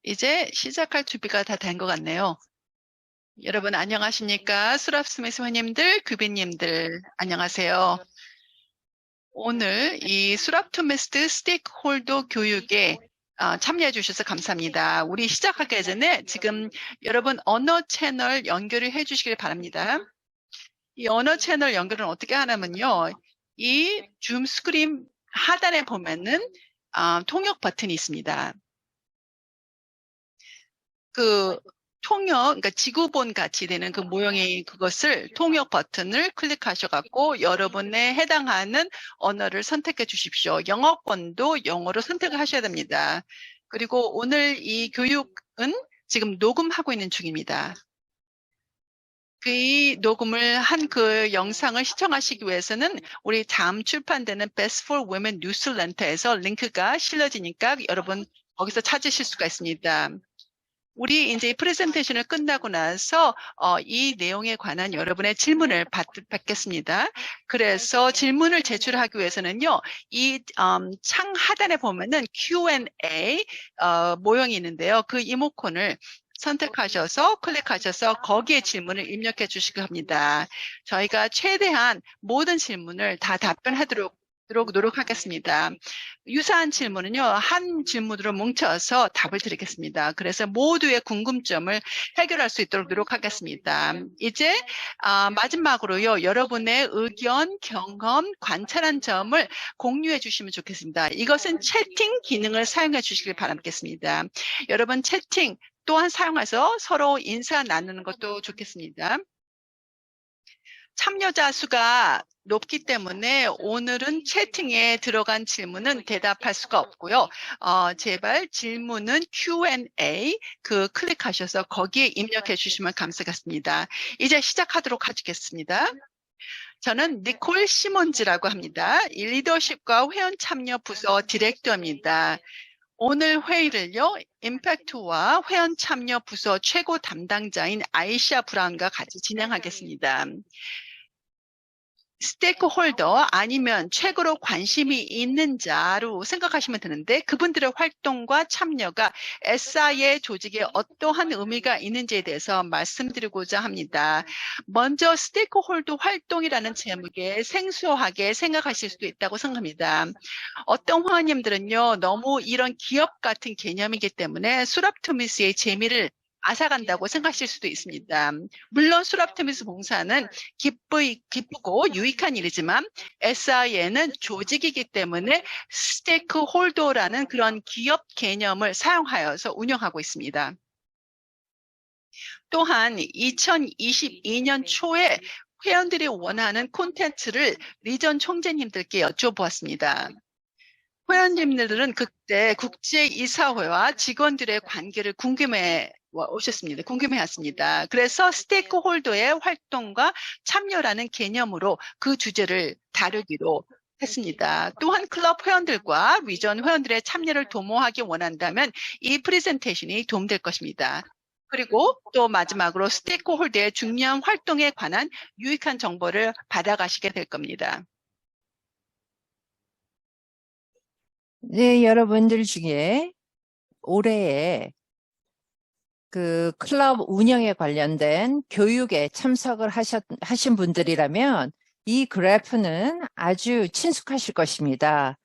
이제 시작할 준비가 다 된 것 같네요. 여러분 안녕하십니까? 수랍 스미스 회원님들, 규빈님들 안녕하세요. 오늘 이 수랍 투미스트 스테이크홀더 교육에 참여해 주셔서 감사합니다. 우리 시작하기 전에 지금 여러분 언어 채널 연결을 해 주시길 바랍니다. 이 언어 채널 연결은 어떻게 하냐면요. 이 줌 스크린 하단에 보면은 통역 버튼이 있습니다. 그 통역, 그러니까 지구본 같이 되는 그 모형의 그것을 통역 버튼을 클릭하셔갖고 여러분의 해당하는 언어를 선택해 주십시오. 영어권도 영어로 선택을 하셔야 됩니다. 그리고 오늘 이 교육은 지금 녹음하고 있는 중입니다. 이 녹음을 한 그 영상을 시청하시기 위해서는 우리 다음 출판되는 Best for Women 뉴스렌터에서 링크가 실려지니까 여러분 거기서 찾으실 수가 있습니다. 우리 이제 프레젠테이션을 끝나고 나서 이 내용에 관한 여러분의 질문을 받겠습니다. 그래서 질문을 제출하기 위해서는요, 이 창 하단에 보면은 Q&A 모형이 있는데요. 그 이모콘을 선택하셔서 클릭하셔서 거기에 질문을 입력해 주시기 합니다. 저희가 최대한 모든 질문을 다 답변하도록 노력하겠습니다. 유사한 질문은요, 한 질문으로 뭉쳐서 답을 드리겠습니다. 그래서 모두의 궁금점을 해결할 수 있도록 노력하겠습니다. 이제 마지막으로요, 여러분의 의견, 경험, 관찰한 점을 공유해 주시면 좋겠습니다. 이것은 채팅 기능을 사용해 주시길 바라겠습니다. 여러분 채팅 또한 사용해서 서로 인사 나누는 것도 좋겠습니다. 참여자 수가 높기 때문에 오늘은 채팅에 들어간 질문은 대답할 수가 없고요. 제발 질문은 Q&A 클릭하셔서 거기에 입력해 주시면 감사하겠습니다. 이제 시작하도록 하겠습니다. 저는 니콜 시몬즈라고 합니다. 리더십과 회원 참여 부서 디렉터입니다. 오늘 회의를요, 임팩트와 회원 참여 부서 최고 담당자인 아이샤 브라운과 같이 진행하겠습니다. 스테이크홀더 아니면 최고로 관심이 있는 자로 생각하시면 되는데 그분들의 활동과 참여가 SI의 조직에 어떠한 의미가 있는지에 대해서 말씀드리고자 합니다. 먼저 스테이크홀더 활동이라는 제목에 생소하게 생각하실 수도 있다고 생각합니다. 어떤 회원님들은요, 너무 이런 기업 같은 개념이기 때문에 수랍투미스의 재미를 앗아간다고 생각하실 수도 있습니다. 물론 수랍투미스 봉사는 기쁘고 유익한 일이지만 SI에는 조직이기 때문에 스테이크홀더라는 그런 기업 개념을 사용하여서 운영하고 있습니다. 또한 2022년 초에 회원들이 원하는 콘텐츠를 리전 총재님들께 여쭤보았습니다. 회원님들은 그때 국제이사회와 직원들의 관계를 궁금해 하셨습니다. 그래서 스테이크홀더의 활동과 참여라는 개념으로 그 주제를 다루기로 했습니다. 또한 클럽 회원들과 리전 회원들의 참여를 도모하기 원한다면 이 프레젠테이션이 도움될 것입니다. 그리고 또 마지막으로 스테이크홀더의 중요한 활동에 관한 유익한 정보를 받아가시게 될 겁니다. 네, 여러분들 중에 올해에 그 클럽 운영에 관련된 교육에 참석을 하신 분들이라면 이 그래프는 아주 친숙하실 것입니다.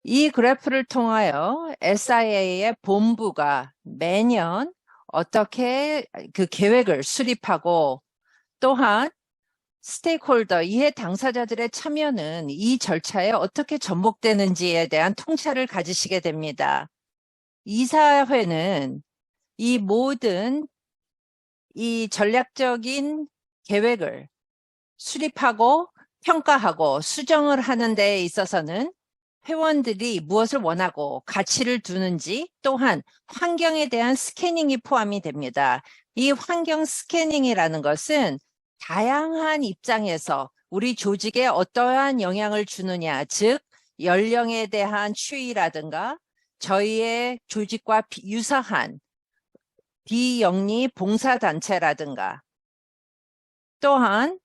이 그래프를 통하여 SIA의 본부가 매년 어떻게 그 계획을 수립하고 또한 스테이크홀더, 이해 당사자들의 참여는 이 절차에 어떻게 접목되는지에 대한 통찰을 가지시게 됩니다. 이사회는 이 모든 이 전략적인 계획을 수립하고 평가하고 수정을 하는 데 있어서는 회원들이 무엇을 원하고 가치를 두는지 또한 환경에 대한 스캐닝이 포함이 됩니다. 이 환경 스캐닝이라는 것은 다양한 입장에서 우리 조직에 어떠한 영향을 주느냐, 즉 연령에 대한 추이라든가 저희의 조직과 유사한 비영리 봉사단체라든가 또한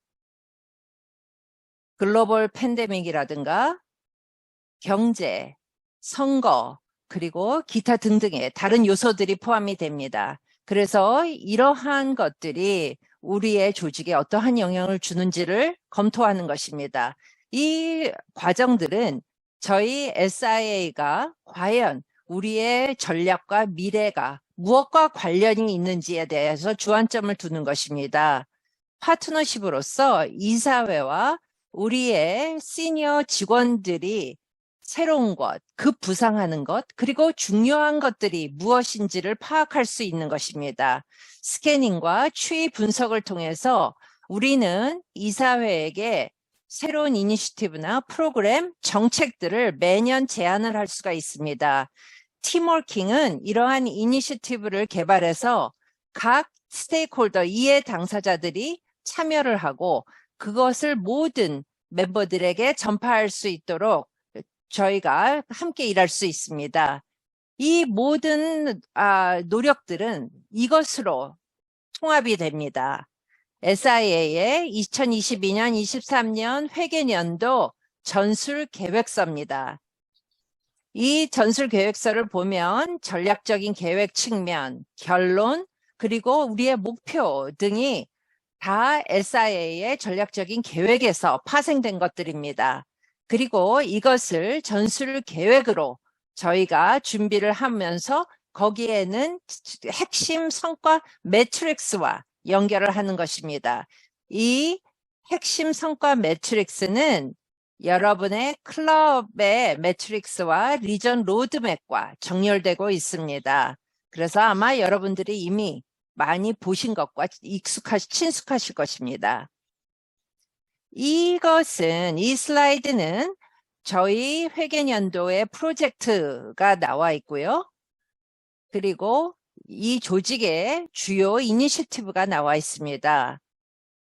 글로벌 팬데믹이라든가 경제, 선거, 그리고 기타 등등의 다른 요소들이 포함이 됩니다. 그래서 이러한 것들이 우리의 조직에 어떠한 영향을 주는지를 검토하는 것입니다. 이 과정들은 저희 SIA가 과연 우리의 전략과 미래가 무엇과 관련이 있는지에 대해서 주안점을 두는 것입니다. 파트너십으로서 이사회와 우리의 시니어 직원들이 새로운 것, 급부상하는 것, 그리고 중요한 것들이 무엇인지를 파악할 수 있는 것입니다. 스캐닝과 추이 분석을 통해서 우리는 이사회에게 새로운 이니시티브나 프로그램, 정책들을 매년 제안을 할 수가 있습니다. 팀워킹은 이러한 이니시티브를 개발해서 각 스테이크홀더, 이해 당사자들이 참여를 하고 그것을 모든 멤버들에게 전파할 수 있도록 저희가 함께 일할 수 있습니다. 이 모든 노력들은 이것으로 통합이 됩니다. SIA의 2022년, 23년 회계년도 전술 계획서입니다. 이 전술 계획서를 보면 전략적인 계획 측면, 결론, 그리고 우리의 목표 등이 다 SIA의 전략적인 계획에서 파생된 것들입니다. 그리고 이것을 전술 계획으로 저희가 준비를 하면서 거기에는 핵심 성과 매트릭스와 연결을 하는 것입니다. 이 핵심 성과 매트릭스는 여러분의 클럽의 매트릭스와 리전 로드맵과 정렬되고 있습니다. 그래서 아마 여러분들이 이미 많이 보신 것과 친숙하실 것입니다. 이 슬라이드는 저희 회계년도의 프로젝트가 나와 있고요. 그리고 이 조직의 주요 이니셔티브가 나와 있습니다.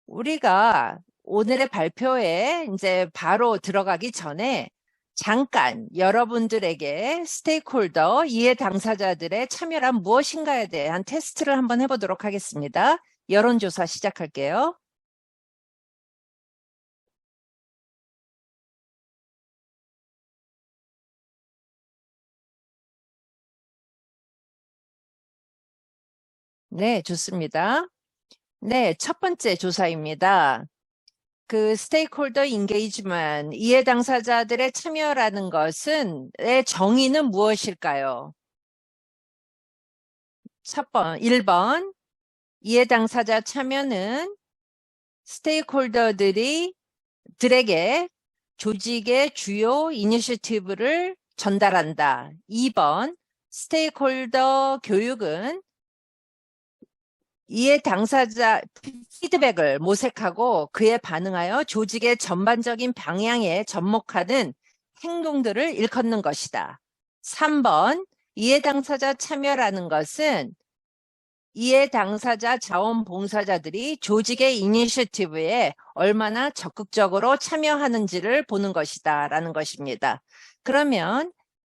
우리가 오늘의 발표에 이제 바로 들어가기 전에 잠깐 여러분들에게 스테이크홀더, 이해 당사자들의 참여란 무엇인가에 대한 테스트를 한번 해보도록 하겠습니다. 여론조사 시작할게요. 네, 좋습니다. 네, 첫 번째 조사입니다. 그 스테이크홀더 인게이지먼트, 이해 당사자들의 참여라는 것은 의 정의는 무엇일까요? 1번, 이해 당사자 참여는 스테이크홀더들에게 조직의 주요 이니셔티브를 전달한다. 2번, 스테이크홀더 교육은 이해 당사자 피드백을 모색하고 그에 반응하여 조직의 전반적인 방향에 접목하는 행동들을 일컫는 것이다. 3번, 이해 당사자 참여라는 것은 이해 당사자 자원봉사자들이 조직의 이니셔티브에 얼마나 적극적으로 참여하는지를 보는 것이다 라는 것입니다. 그러면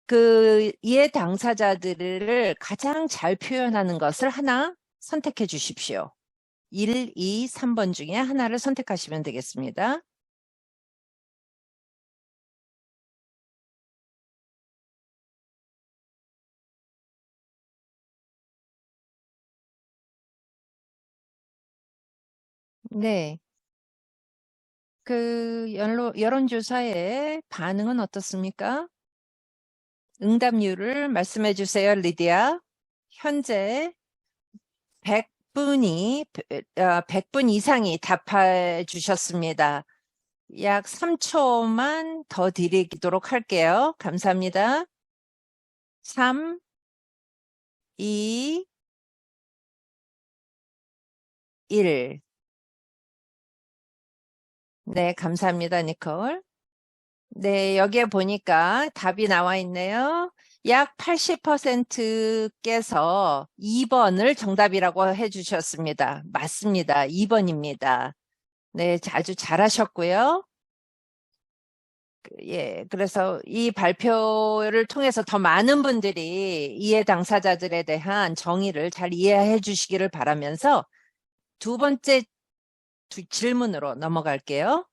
그 이해 당사자들을 가장 잘 표현하는 것을 하나 선택해 주십시오. 1, 2, 3번 중에 하나를 선택하시면 되겠습니다. 네. 그 여론조사의 반응은 어떻습니까? 응답률을 말씀해 주세요, 리디아. 현재 100분 이상이 답해 주셨습니다. 약 3초만 더 드리도록 할게요. 감사합니다. 3, 2, 1. 네, 감사합니다, 니콜. 네, 여기에 보니까 답이 나와 있네요. 약 80%께서 2번을 정답이라고 해주셨습니다. 맞습니다. 2번입니다. 네, 아주 잘하셨고요. 예, 그래서 이 발표를 통해서 더 많은 분들이 이해 당사자들에 대한 정의를 잘 이해해 주시기를 바라면서 두 번째 질문으로 넘어갈게요.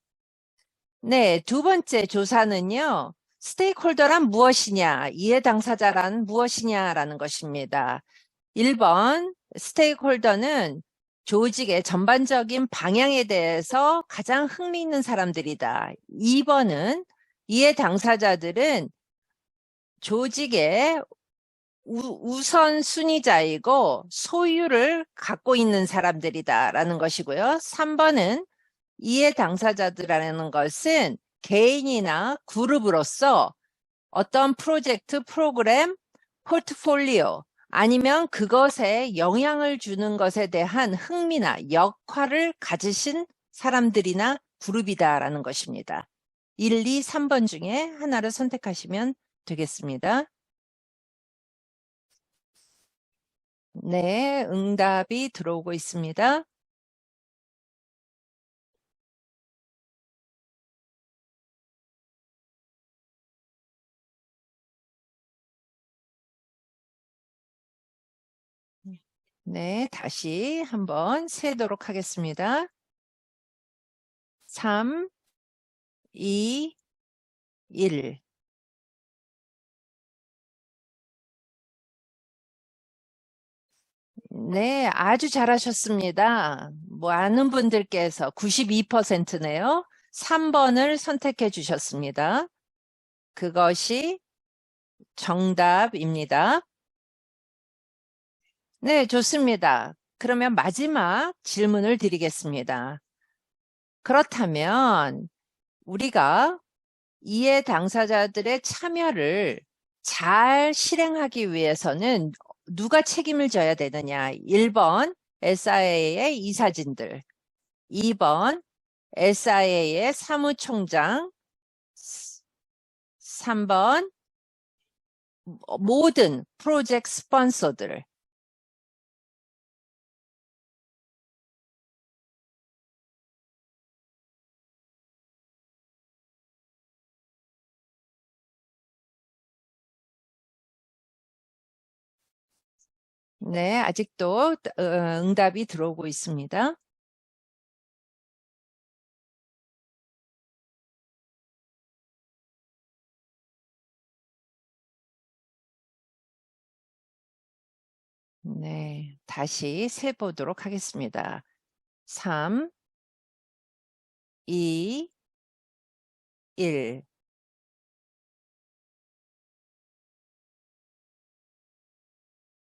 네, 두 번째 조사는요. 스테이크홀더란 무엇이냐, 이해 당사자란 무엇이냐라는 것입니다. 1번, 스테이크홀더는 조직의 전반적인 방향에 대해서 가장 흥미있는 사람들이다. 2번은 이해 당사자들은 조직의 우선순위자이고 소유를 갖고 있는 사람들이다라는 것이고요. 3번은 이해 당사자들이라는 것은 개인이나 그룹으로서 어떤 프로젝트, 프로그램, 포트폴리오 아니면 그것에 영향을 주는 것에 대한 흥미나 역할을 가지신 사람들이나 그룹이다라는 것입니다. 1, 2, 3번 중에 하나를 선택하시면 되겠습니다. 네, 응답이 들어오고 있습니다. 네, 다시 한번 세도록 하겠습니다. 3, 2, 1. 네, 아주 잘하셨습니다. 많은 분들께서 92%네요. 3번을 선택해 주셨습니다. 그것이 정답입니다. 네, 좋습니다. 그러면 마지막 질문을 드리겠습니다. 그렇다면 우리가 이해 당사자들의 참여를 잘 실행하기 위해서는 누가 책임을 져야 되느냐? 1번 SIA의 이사진들, 2번 SIA의 사무총장, 3번 모든 프로젝트 스폰서들. 네, 아직도 응답이 들어오고 있습니다. 네, 다시 세보도록 하겠습니다. 3, 2, 1.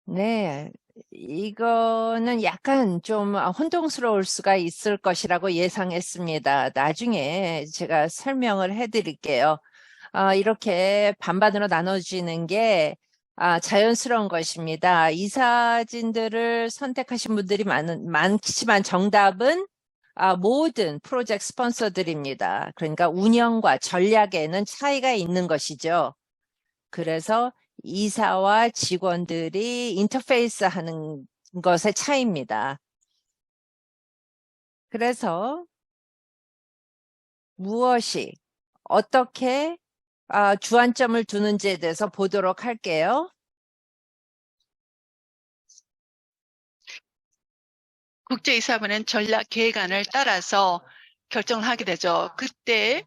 네, 이거는 약간 좀 혼동스러울 수가 있을 것이라고 예상했습니다. 나중에 제가 설명을 해드릴게요. 이렇게 반반으로 나눠지는 게 자연스러운 것입니다. 이 사진들을 선택하신 분들이 많지만 정답은 모든 프로젝트 스폰서들입니다. 그러니까 운영과 전략에는 차이가 있는 것이죠. 그래서 이사와 직원들이 인터페이스 하는 것의 차이입니다. 그래서 무엇이 어떻게 주안점을 두는지에 대해서 보도록 할게요. 국제이사부는 전략 계획안을 따라서 결정을 하게 되죠. 그때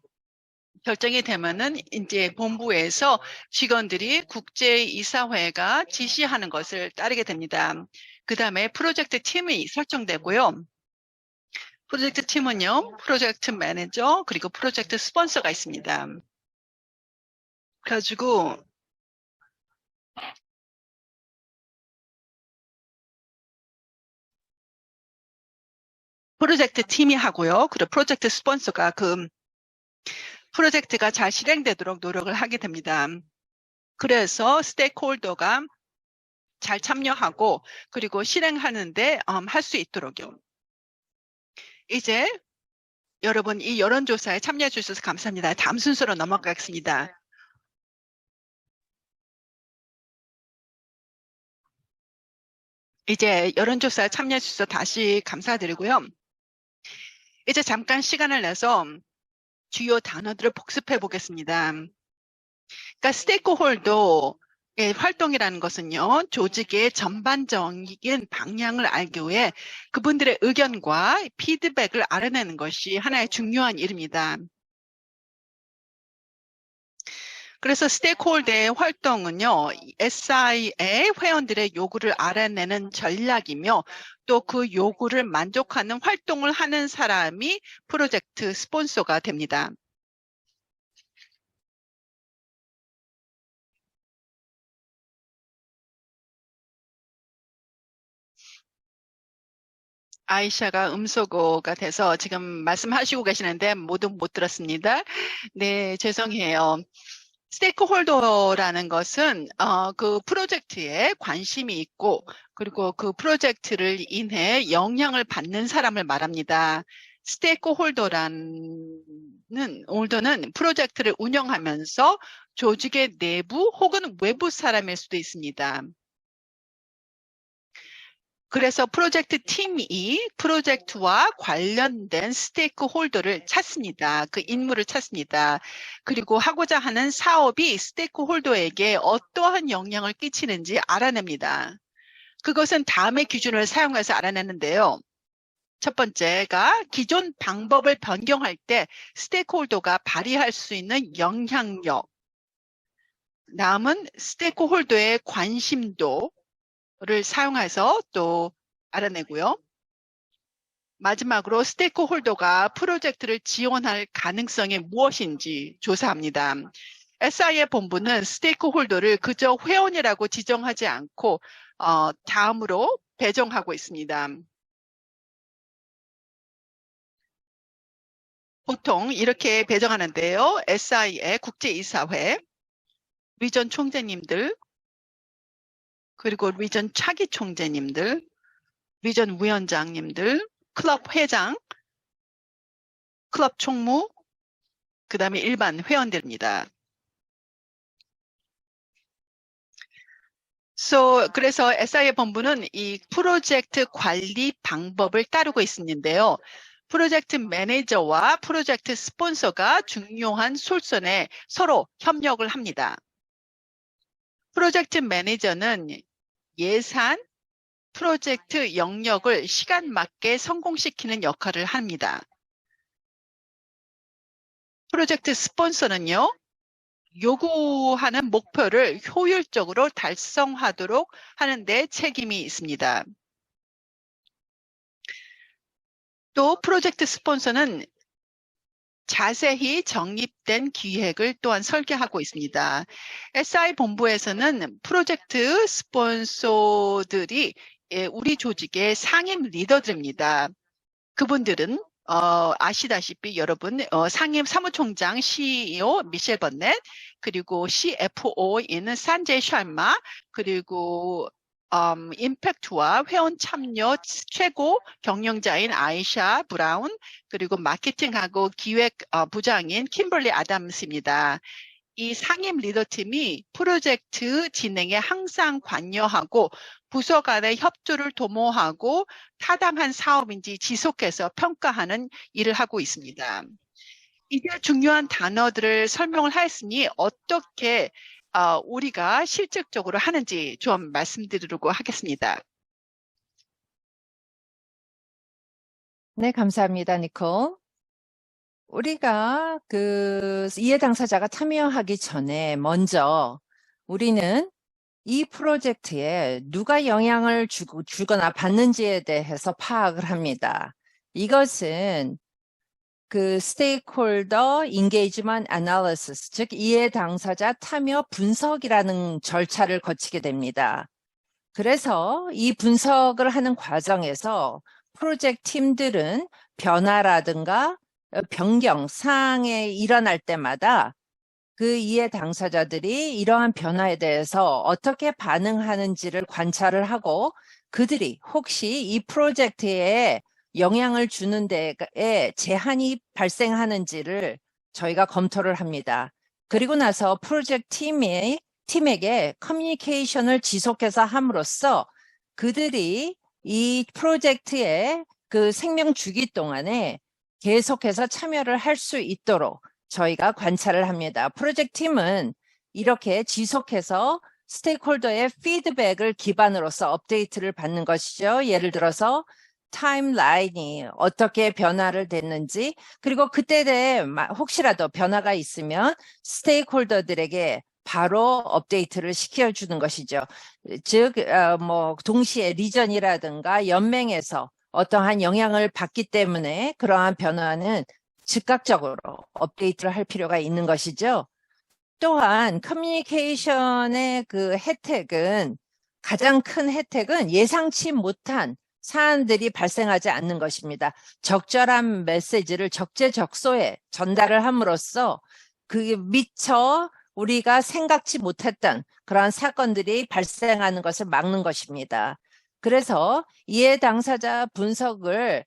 결정이 되면은 이제 본부에서 직원들이 국제이사회가 지시하는 것을 따르게 됩니다. 그 다음에 프로젝트 팀이 설정되고요. 프로젝트 팀은요, 프로젝트 매니저, 그리고 프로젝트 스폰서가 있습니다. 그래가지고, 프로젝트 팀이 하고요. 그리고 프로젝트 스폰서가 그 프로젝트가 잘 실행되도록 노력을 하게 됩니다. 그래서 스테이크홀더가 잘 참여하고, 그리고 실행하는데 할 수 있도록요. 이제 여러분 이 여론조사에 참여해 주셔서 감사합니다. 다음 순서로 넘어가겠습니다. 이제 여론조사에 참여해 주셔서 다시 감사드리고요. 이제 잠깐 시간을 내서 주요 단어들을 복습해 보겠습니다. 그러니까 스테이크홀더의 활동이라는 것은요, 조직의 전반적인 방향을 알기 위해 그분들의 의견과 피드백을 알아내는 것이 하나의 중요한 일입니다. 그래서 스테이크홀더의 활동은요, SI의 회원들의 요구를 알아내는 전략이며 또 그 요구를 만족하는 활동을 하는 사람이 프로젝트 스폰서가 됩니다. 아이샤가 음소거가 돼서 지금 말씀하시고 계시는데 모두 못 들었습니다. 네, 죄송해요. 스테이크홀더라는 것은 그 프로젝트에 관심이 있고 그리고 그 프로젝트를 인해 영향을 받는 사람을 말합니다. 홀더는 프로젝트를 운영하면서 조직의 내부 혹은 외부 사람일 수도 있습니다. 그래서 프로젝트 팀이 프로젝트와 관련된 스테이크홀더를 찾습니다. 그 인물을 찾습니다. 그리고 하고자 하는 사업이 스테이크홀더에게 어떠한 영향을 끼치는지 알아냅니다. 그것은 다음의 기준을 사용해서 알아내는데요. 첫 번째가 기존 방법을 변경할 때 스테이크홀더가 발휘할 수 있는 영향력. 다음은 스테이크홀더의 관심도 를 사용해서 또 알아내고요. 마지막으로 스테이크홀더가 프로젝트를 지원할 가능성이 무엇인지 조사합니다. SI의 본부는 스테이크홀더를 그저 회원이라고 지정하지 않고 다음으로 배정하고 있습니다. 보통 이렇게 배정하는데요. SI의 국제이사회, 리전 총재님들, 그리고 리전 차기 총재님들, 리전 위원장님들, 클럽 회장, 클럽 총무, 그 다음에 일반 회원들입니다. 그래서 SI의 본부는 이 프로젝트 관리 방법을 따르고 있는데요. 프로젝트 매니저와 프로젝트 스폰서가 중요한 솔선에 서로 협력을 합니다. 프로젝트 매니저는 예산, 프로젝트 영역을 시간 맞게 성공시키는 역할을 합니다. 프로젝트 스폰서는요, 요구하는 목표를 효율적으로 달성하도록 하는 데 책임이 있습니다. 또 프로젝트 스폰서는 자세히 정립된 기획을 또한 설계하고 있습니다. SI 본부에서는 프로젝트 스폰서들이 우리 조직의 상임 리더들입니다. 그분들은 아시다시피 여러분 상임 사무총장 CEO 미셸 번넷, 그리고 CFO인 산제이 샬마, 그리고 임팩트와 회원 참여 최고 경영자인 아이샤 브라운, 그리고 마케팅하고 기획 부장인 킴벌리 아담스입니다. 이 상임 리더팀이 프로젝트 진행에 항상 관여하고 부서 간의 협조를 도모하고 타당한 사업인지 지속해서 평가하는 일을 하고 있습니다. 이제 중요한 단어들을 설명을 하였으니 어떻게 우리가 실질적으로 하는지 좀 말씀드리려고 하겠습니다. 네, 감사합니다, 니콜. 우리가 이해 당사자가 참여하기 전에 먼저 우리는 이 프로젝트에 누가 영향을 주거나 받는지에 대해서 파악을 합니다. 이것은 스테이크홀더 인게이지먼트 애널리시스, 즉 이해 당사자 참여 분석이라는 절차를 거치게 됩니다. 그래서 이 분석을 하는 과정에서 프로젝트 팀들은 변화라든가 변경 사항이 일어날 때마다 그 이해 당사자들이 이러한 변화에 대해서 어떻게 반응하는지를 관찰을 하고 그들이 혹시 이 프로젝트에 영향을 주는 데에 제한이 발생하는지를 저희가 검토를 합니다. 그리고 나서 프로젝트 팀에게 커뮤니케이션을 지속해서 함으로써 그들이 이 프로젝트의 그 생명 주기 동안에 계속해서 참여를 할 수 있도록 저희가 관찰을 합니다. 프로젝트 팀은 이렇게 지속해서 스테이크홀더의 피드백을 기반으로서 업데이트를 받는 것이죠. 예를 들어서 타임라인이 어떻게 변화를 됐는지, 그리고 그때 대해 혹시라도 변화가 있으면 스테이크홀더들에게 바로 업데이트를 시켜주는 것이죠. 즉, 뭐 동시에 리전이라든가 연맹에서 어떠한 영향을 받기 때문에 그러한 변화는 즉각적으로 업데이트를 할 필요가 있는 것이죠. 또한 커뮤니케이션의 그 혜택은, 가장 큰 혜택은 예상치 못한 사안들이 발생하지 않는 것입니다. 적절한 메시지를 적재적소에 전달을 함으로써 그게 미처 우리가 생각지 못했던 그러한 사건들이 발생하는 것을 막는 것입니다. 그래서 이해 당사자 분석을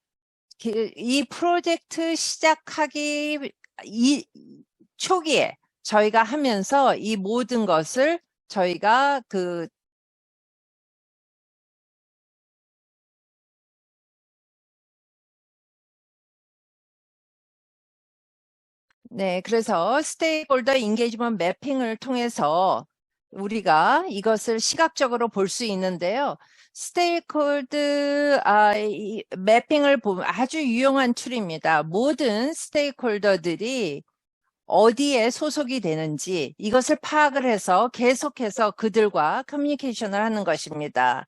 이 프로젝트 시작하기 초기에 저희가 하면서 이 모든 것을 저희가 그래서 스테이크홀더 인게이지먼트 매핑을 통해서 우리가 이것을 시각적으로 볼 수 있는데요. 스테이크홀더 매핑을 보면 아주 유용한 툴입니다. 모든 스테이크홀더들이 어디에 소속이 되는지 이것을 파악을 해서 계속해서 그들과 커뮤니케이션을 하는 것입니다.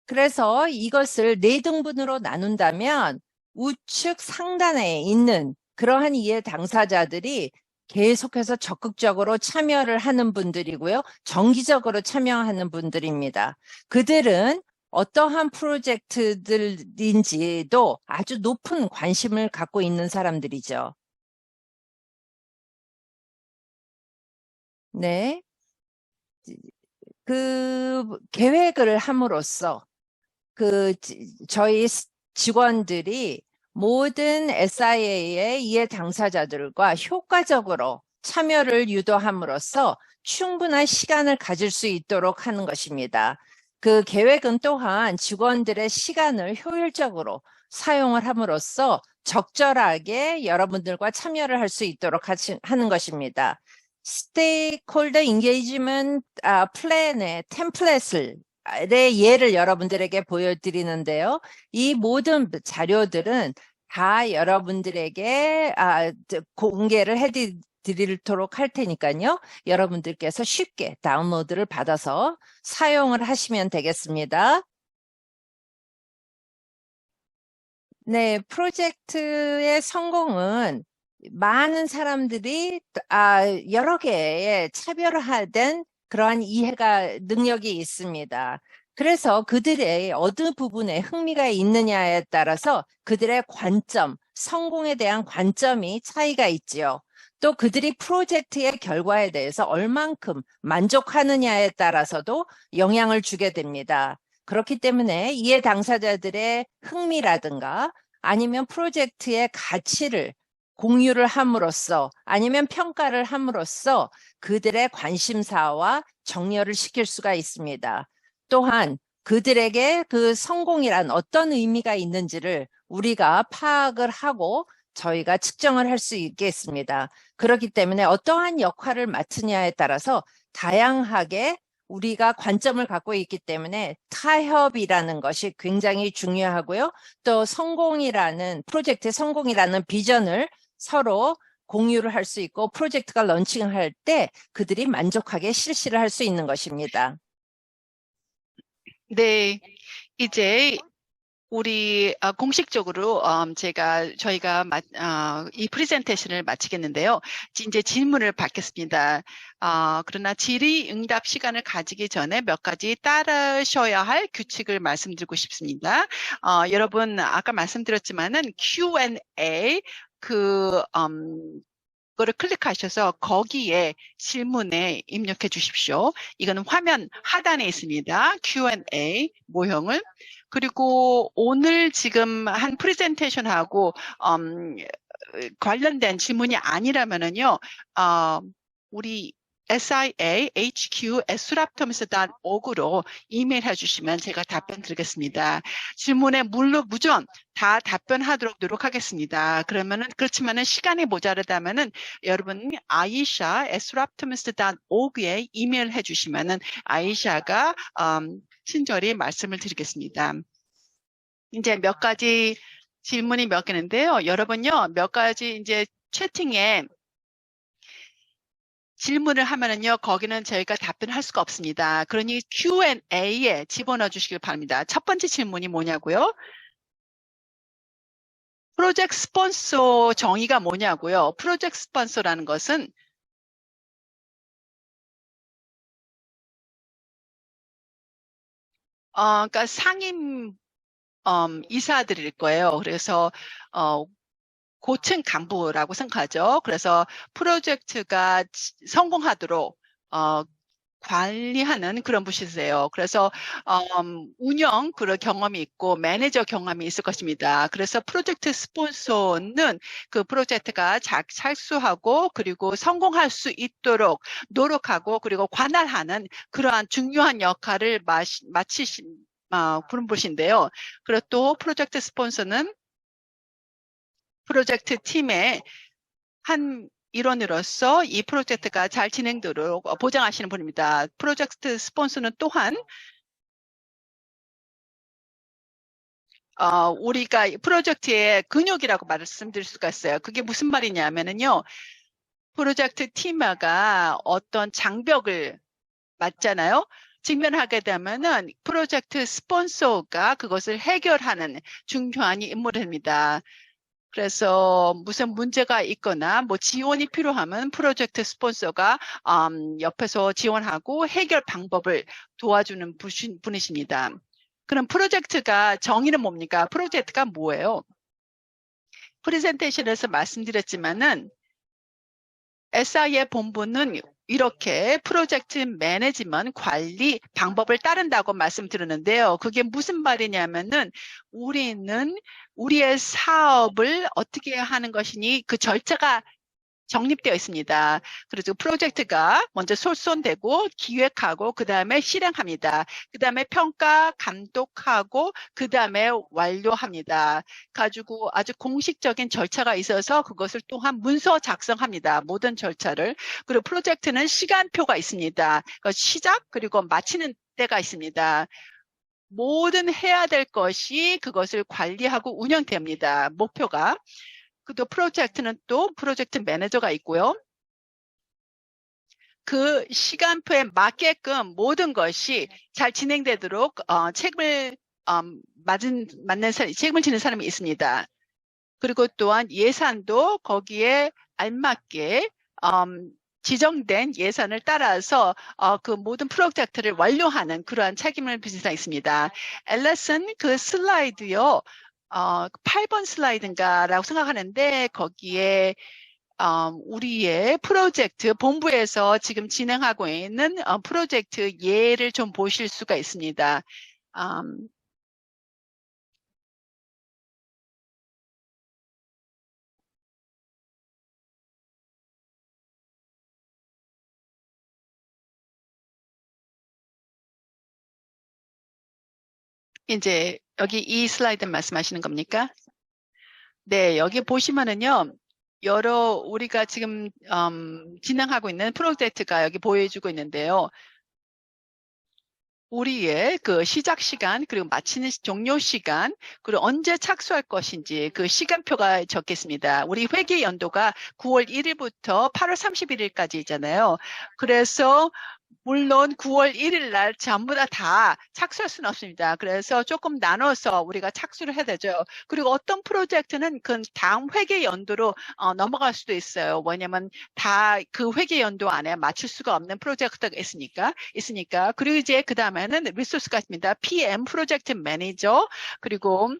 그래서 이것을 4등분으로 나눈다면 우측 상단에 있는 그러한 이해 당사자들이 계속해서 적극적으로 참여를 하는 분들이고요. 정기적으로 참여하는 분들입니다. 그들은 어떠한 프로젝트들인지도 아주 높은 관심을 갖고 있는 사람들이죠. 네. 그 계획을 함으로써 저희 직원들이 모든 SIA의 이해 당사자들과 효과적으로 참여를 유도함으로써 충분한 시간을 가질 수 있도록 하는 것입니다. 그 계획은 또한 직원들의 시간을 효율적으로 사용을 함으로써 적절하게 여러분들과 참여를 할 수 있도록 하는 것입니다. 스테이크홀더 인게이지먼트 플랜의 템플릿을 예를 여러분들에게 보여드리는데요. 이 모든 자료들은 다 여러분들에게 공개를 해드리도록 할 테니까요. 여러분들께서 쉽게 다운로드를 받아서 사용을 하시면 되겠습니다. 네, 프로젝트의 성공은 많은 사람들이 여러 개의 차별화된 그러한 이해가 능력이 있습니다. 그래서 그들의 어느 부분에 흥미가 있느냐에 따라서 그들의 관점, 성공에 대한 관점이 차이가 있지요. 또 그들이 프로젝트의 결과에 대해서 얼만큼 만족하느냐에 따라서도 영향을 주게 됩니다. 그렇기 때문에 이해 당사자들의 흥미라든가 아니면 프로젝트의 가치를 공유를 함으로써 아니면 평가를 함으로써 그들의 관심사와 정렬을 시킬 수가 있습니다. 또한 그들에게 그 성공이란 어떤 의미가 있는지를 우리가 파악을 하고 저희가 측정을 할 수 있겠습니다. 그렇기 때문에 어떠한 역할을 맡으냐에 따라서 다양하게 우리가 관점을 갖고 있기 때문에 타협이라는 것이 굉장히 중요하고요. 또 프로젝트의 성공이라는 비전을 서로 공유를 할 수 있고 프로젝트가 런칭할 때 그들이 만족하게 실시를 할 수 있는 것입니다. 네, 이제 우리 공식적으로 저희가 이 프레젠테이션을 마치겠는데요. 이제 질문을 받겠습니다. 그러나 질의응답 시간을 가지기 전에 몇 가지 따르셔야 할 규칙을 말씀드리고 싶습니다. 여러분 아까 말씀드렸지만은 Q&A 그거를 클릭하셔서 거기에 질문에 입력해 주십시오. 이거는 화면 하단에 있습니다. Q&A 모형을. 그리고 오늘 지금 한 프레젠테이션하고 관련된 질문이 아니라면은요, 우리 siahq@suraptoms.org로 이메일 해주시면 제가 답변 드리겠습니다. 질문에 무전 다 답변하도록 노력하겠습니다. 그렇지만은 시간이 모자르다면은 여러분 aisha@suraptoms.org에 이메일 해주시면은 아이샤가 친절히 말씀을 드리겠습니다. 이제 몇 가지 질문이 몇 개인데요. 여러분요, 몇 가지 이제 채팅에 질문을 하면은요, 거기는 저희가 답변할 수가 없습니다. 그러니 Q&A에 집어넣어 주시길 바랍니다. 첫 번째 질문이 뭐냐고요? 프로젝트 스폰서 정의가 뭐냐고요? 프로젝트 스폰서라는 것은 그러니까 상임 이사들일 거예요. 그래서 고층 간부라고 생각하죠. 그래서 프로젝트가 성공하도록 관리하는 그런 부시세요. 그래서 운영 그런 경험이 있고 매니저 경험이 있을 것입니다. 그래서 프로젝트 스폰서는 그 프로젝트가 착수하고 그리고 성공할 수 있도록 노력하고 그리고 관할하는 그러한 중요한 역할을 마치신 그런 분인데요. 그리고 또 프로젝트 스폰서는 프로젝트 팀의 한 일원으로서 이 프로젝트가 잘 진행되도록 보장하시는 분입니다. 프로젝트 스폰서는 또한 우리가 프로젝트의 근육이라고 말씀드릴 수가 있어요. 그게 무슨 말이냐면요. 프로젝트 팀마가 어떤 장벽을 맞잖아요. 직면하게 되면은 프로젝트 스폰서가 그것을 해결하는 중요한 인물입니다. 그래서 무슨 문제가 있거나 뭐 지원이 필요하면 프로젝트 스폰서가 옆에서 지원하고 해결 방법을 도와주는 분이십니다. 그럼 프로젝트가 정의는 뭡니까? 프로젝트가 뭐예요? 프레젠테이션에서 말씀드렸지만은 SI의 본부는 이렇게 프로젝트 매니지먼트 관리 방법을 따른다고 말씀드렸는데요. 그게 무슨 말이냐면은 우리는 우리의 사업을 어떻게 하는 것이니 그 절차가 정립되어 있습니다. 그래서 프로젝트가 먼저 솔선되고 기획하고 그 다음에 실행합니다. 그 다음에 평가, 감독하고 그 다음에 완료합니다. 가지고 아주 공식적인 절차가 있어서 그것을 또한 문서 작성합니다. 모든 절차를. 그리고 프로젝트는 시간표가 있습니다. 시작 그리고 마치는 때가 있습니다. 모든 해야 될 것이 그것을 관리하고 운영됩니다. 목표가. 또 프로젝트는 또 프로젝트 매니저가 있고요. 그 시간표에 맞게끔 모든 것이 잘 진행되도록 책임을 책임을 지는 사람이 있습니다. 그리고 또한 예산도 거기에 알맞게 지정된 예산을 따라서 그 모든 프로젝트를 완료하는 그러한 책임을 지는 사람이 있습니다. 앨리슨 그 슬라이드요. 8번 슬라이드인가라고 생각하는데 거기에 우리의 프로젝트 본부에서 지금 진행하고 있는 프로젝트 예를 좀 보실 수가 있습니다. 이제 여기 이 슬라이드 말씀하시는 겁니까? 네, 여기 보시면은요. 우리가 지금 진행하고 있는 프로젝트가 여기 보여주고 있는데요. 우리의 그 시작 시간, 그리고 마치는 종료 시간, 그리고 언제 착수할 것인지 그 시간표가 적겠습니다. 우리 회계 연도가 9월 1일부터 8월 31일까지잖아요. 그래서 물론 9월 1일 날 전부 다 착수할 수는 없습니다. 그래서 조금 나눠서 우리가 착수를 해야 되죠. 그리고 어떤 프로젝트는 그 다음 회계 연도로 넘어갈 수도 있어요. 왜냐면 다 그 회계 연도 안에 맞출 수가 없는 프로젝트가 있으니까. 그리고 이제 그 다음에는 리소스가 있습니다. PM 프로젝트 매니저 그리고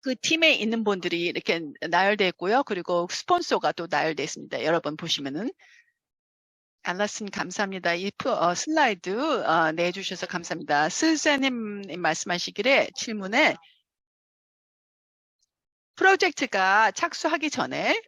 그 팀에 있는 분들이 이렇게 나열되어 있고요. 그리고 스폰서가 또 나열되어 있습니다. 여러분 보시면은. 알라슨 감사합니다. 이 슬라이드 내주셔서 감사합니다. 스즈님 말씀하시기를 질문에 프로젝트가 착수하기 전에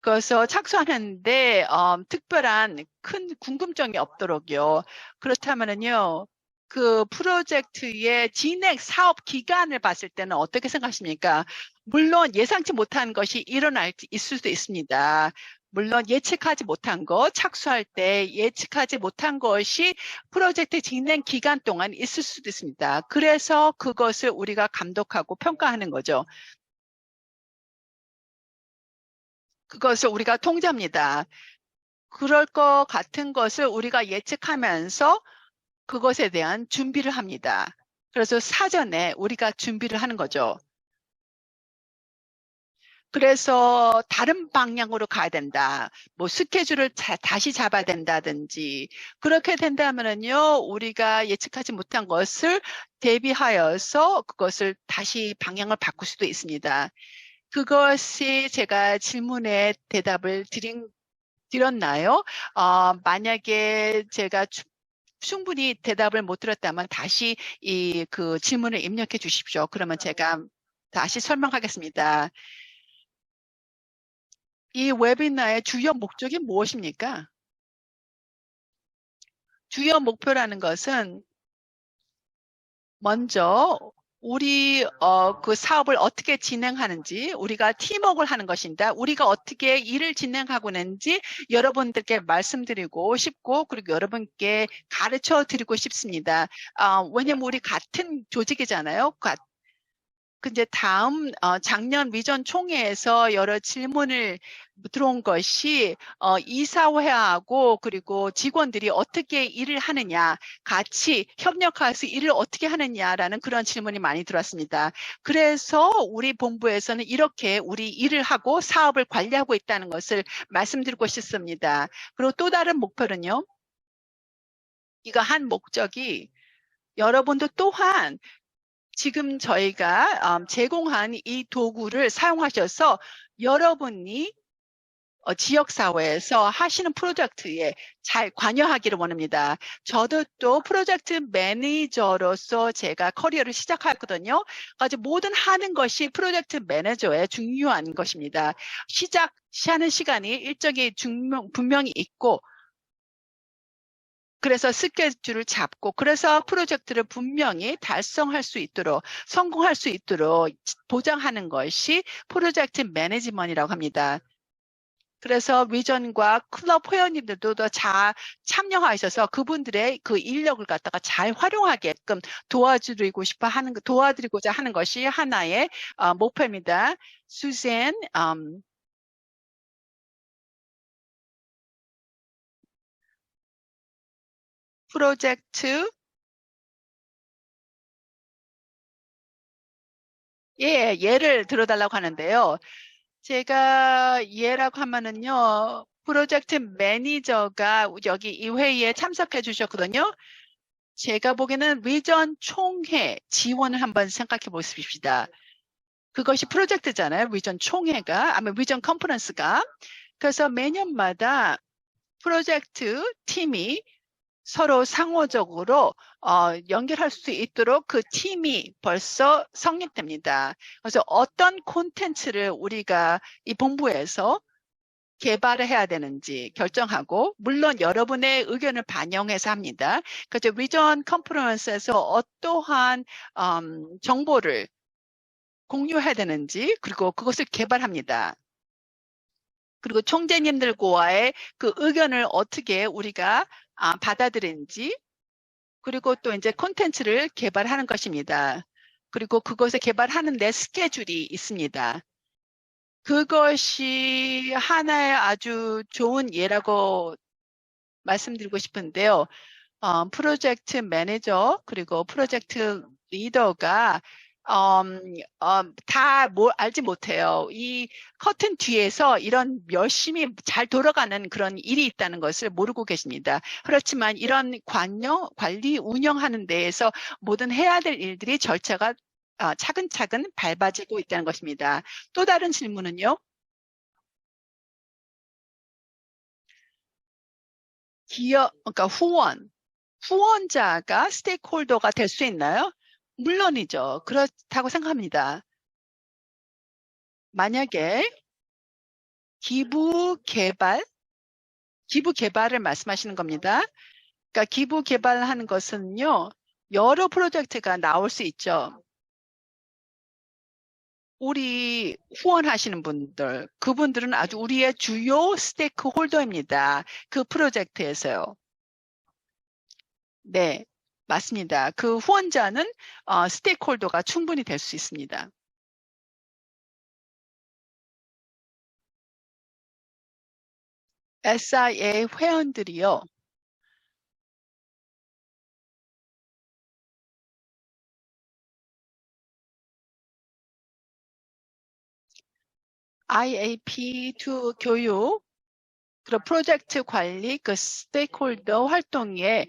그래서 착수하는데 특별한 큰 궁금증이 없도록요. 그렇다면은요. 그 프로젝트의 진행 사업 기간을 봤을 때는 어떻게 생각하십니까? 물론 예상치 못한 것이 있을 수도 있습니다. 물론 예측하지 못한 것, 착수할 때 예측하지 못한 것이 프로젝트 진행 기간 동안 있을 수도 있습니다. 그래서 그것을 우리가 감독하고 평가하는 거죠. 그것을 우리가 통제합니다. 그럴 것 같은 것을 우리가 예측하면서 그것에 대한 준비를 합니다. 그래서 사전에 우리가 준비를 하는 거죠. 그래서 다른 방향으로 가야 된다. 뭐 스케줄을 다시 잡아야 된다든지 그렇게 된다면은요, 우리가 예측하지 못한 것을 대비하여서 그것을 다시 방향을 바꿀 수도 있습니다. 그것이 제가 질문에 대답을 드렸나요? 만약에 제가 충분히 대답을 못 드렸다면 다시 그 질문을 입력해 주십시오. 그러면 제가 다시 설명하겠습니다. 이 웨비나의 주요 목적이 무엇입니까? 주요 목표라는 것은 먼저 우리 그 사업을 어떻게 진행하는지, 우리가 팀워크를 하는 것입니다. 우리가 어떻게 일을 진행하고 있는지 여러분들께 말씀드리고 싶고, 그리고 여러분께 가르쳐 드리고 싶습니다. 왜냐면 우리 같은 조직이잖아요. 근데 다음 작년 위전 총회에서 여러 질문을 들어온 것이 이사회하고 그리고 직원들이 어떻게 일을 하느냐, 같이 협력해서 일을 어떻게 하느냐라는 그런 질문이 많이 들어왔습니다. 그래서 우리 본부에서는 이렇게 우리 일을 하고 사업을 관리하고 있다는 것을 말씀드리고 싶습니다. 그리고 또 다른 목표는요. 이거 한 목적이 여러분도 또한 지금 저희가 제공한 이 도구를 사용하셔서 여러분이 지역사회에서 하시는 프로젝트에 잘 관여하기를 원합니다. 저도 또 프로젝트 매니저로서 제가 커리어를 시작했거든요. 그래서 모든 하는 것이 프로젝트 매니저의 중요한 것입니다. 시작하는 시간이 일정히 분명히 있고, 그래서 스케줄을 잡고 그래서 프로젝트를 분명히 달성할 수 있도록 성공할 수 있도록 보장하는 것이 프로젝트 매니지먼트라고 합니다. 그래서 위전과 클럽 회원님들도 더 잘 참여하셔서 그분들의 그 인력을 갖다가 잘 활용하게끔 도와드리고자 하는 것이 하나의 목표입니다. 수잔, 프로젝트 예를 들어달라고 하는데요. 제가 예라고 하면은요, 프로젝트 매니저가 여기 이 회의에 참석해 주셨거든요. 제가 보기에는 위전 총회 지원을 한번 생각해 보십시다. 그것이 프로젝트잖아요. 위전 총회가, 아마 위전 컨퍼런스가. 그래서 매년마다 프로젝트 팀이 서로 상호적으로 연결할 수 있도록 그 팀이 벌써 성립됩니다. 그래서 어떤 콘텐츠를 우리가 이 본부에서 개발을 해야 되는지 결정하고, 물론 여러분의 의견을 반영해서 합니다. 그래서 위전 컨퍼런스에서 어떠한 정보를 공유해야 되는지, 그리고 그것을 개발합니다. 그리고 총재님들과의 그 의견을 어떻게 우리가 받아들이는지, 그리고 또 이제 콘텐츠를 개발하는 것입니다. 그리고 그것을 개발하는 데 스케줄이 있습니다. 그것이 하나의 아주 좋은 예라고 말씀드리고 싶은데요. 프로젝트 매니저 그리고 프로젝트 리더가 다 뭘 알지 못해요. 이 커튼 뒤에서 이런 열심히 잘 돌아가는 그런 일이 있다는 것을 모르고 계십니다. 그렇지만 이런 관리, 운영하는 데에서 모든 해야 될 일들이 절차가 차근차근 밟아지고 있다는 것입니다. 또 다른 질문은요. 그러니까 후원자가 스테이크홀더가 될 수 있나요? 물론이죠. 그렇다고 생각합니다. 만약에 기부 개발을 말씀하시는 겁니다. 그러니까 기부 개발하는 것은요, 여러 프로젝트가 나올 수 있죠. 우리 후원하시는 분들, 그분들은 아주 우리의 주요 스테이크 홀더입니다. 그 프로젝트에서요. 네, 맞습니다. 그 후원자는 스테이크 홀더가 충분히 될 수 있습니다. SIA 회원들이요. IAP2 교육, 그런 프로젝트 관리, 그 스테이크홀더 활동에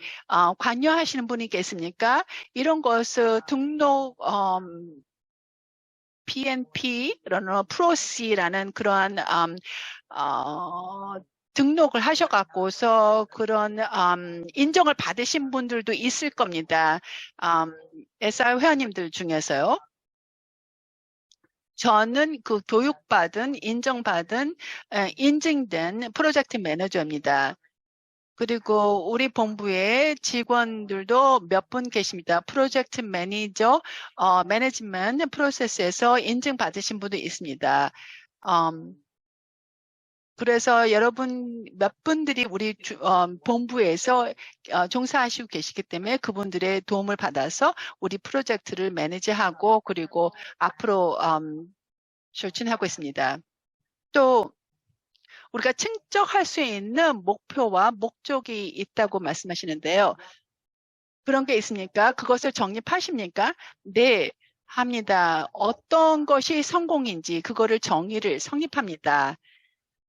관여하시는 분이 계십니까? 이런 것을 등록, PNP, 프로시라는 그러한 등록을 하셔갖고서 그런 인정을 받으신 분들도 있을 겁니다. SI 회원님들 중에서요. 저는 그 교육받은, 인정받은, 인증된 프로젝트 매니저입니다. 그리고 우리 본부에 직원들도 몇 분 계십니다. 프로젝트 매니저, 매니지먼트 프로세스에서 인증받으신 분도 있습니다. 그래서 여러분 몇 분들이 우리 본부에서 종사하시고 계시기 때문에 그분들의 도움을 받아서 우리 프로젝트를 매니지하고 그리고 앞으로 실천하고 있습니다. 또 우리가 측정할 수 있는 목표와 목적이 있다고 말씀하시는데요. 그런 게 있습니까? 그것을 정립하십니까? 네, 합니다. 어떤 것이 성공인지 그거를 성립합니다.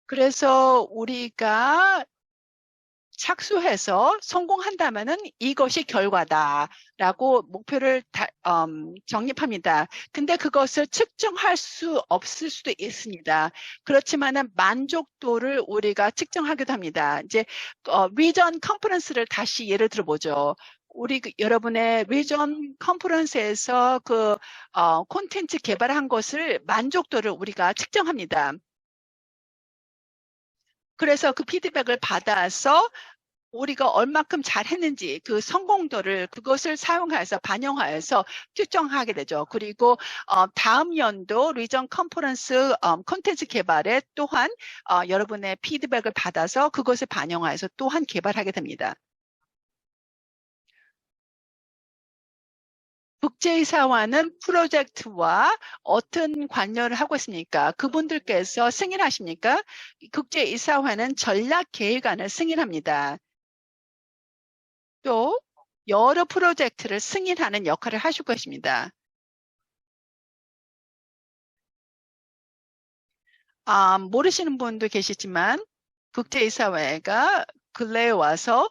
그래서 우리가 착수해서 성공한다면은 이것이 결과다라고 목표를 정립합니다. 근데 그것을 측정할 수 없을 수도 있습니다. 그렇지만은 만족도를 우리가 측정하기도 합니다. 이제 리전 컨퍼런스를 다시 예를 들어보죠. 여러분의 리전 컨퍼런스에서 그 콘텐츠 개발한 것을 만족도를 우리가 측정합니다. 그래서 그 피드백을 받아서 우리가 얼마큼 잘했는지 그 성공도를 그것을 사용해서 반영하여서 측정하게 되죠. 그리고 다음 연도 리전 컨퍼런스 콘텐츠 개발에 또한 여러분의 피드백을 받아서 그것을 반영하여서 또한 개발하게 됩니다. 국제이사화는 프로젝트와 어떤 관여를 하고 있습니까? 그분들께서 승인하십니까? 국제이사화는 전략계획안을 승인합니다. 또 여러 프로젝트를 승인하는 역할을 하실 것입니다. 모르시는 분도 계시지만 국제이사회가 근래에 와서